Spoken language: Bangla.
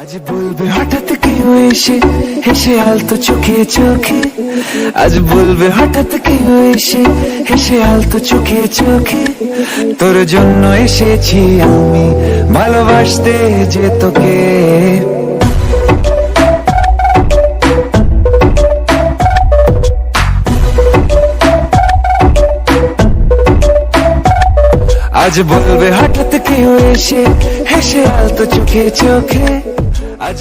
আজ বলবে হঠাৎ কেউ এসে হেসে আলতো চোখে চোখে, আজ বলবে হঠাৎ কেউ এসে হেসে আলতো চোখে চোখে, তোর জন্য এসেছি আমি ভালোবাসতে যে তোকে। আজ বলবে হঠাৎ কেউ এসে হেসে আলতো চোখে চোখে, আজ